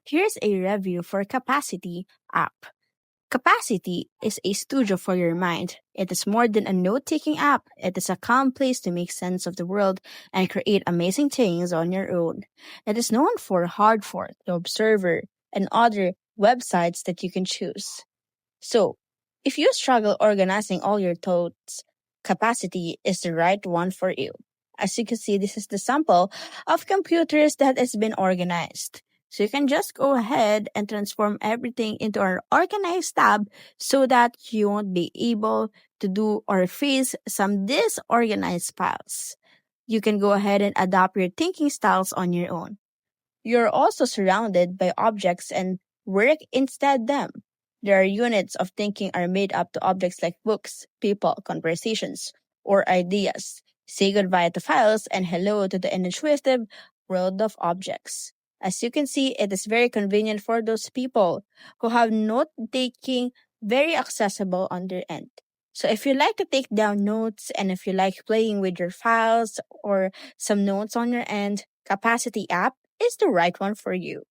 Here's a review for Capacity app. Capacity is a studio for your mind. It is more than a note taking app, it is a calm place to make sense of the world and create amazing things on your own. It is known for Hardfork, the Observer, and other websites that you can choose. So, if you struggle organizing all your thoughts, Capacity is the right one for you. As you can see, this is the sample of computers that has been organized. So you can just go ahead and transform everything into our organized tab so that you won't be able to do or face some disorganized files. You can go ahead and adapt your thinking styles on your own. You're also surrounded by objects and work instead them. Their units of thinking are made up to objects like books, people, conversations, or ideas. Say goodbye to files and hello to the intuitive world of objects. As you can see, it is very convenient for those people who have note taking very accessible on their end. So if you like to take down notes and if you like playing with your files or some notes on your end, Capacity app is the right one for you.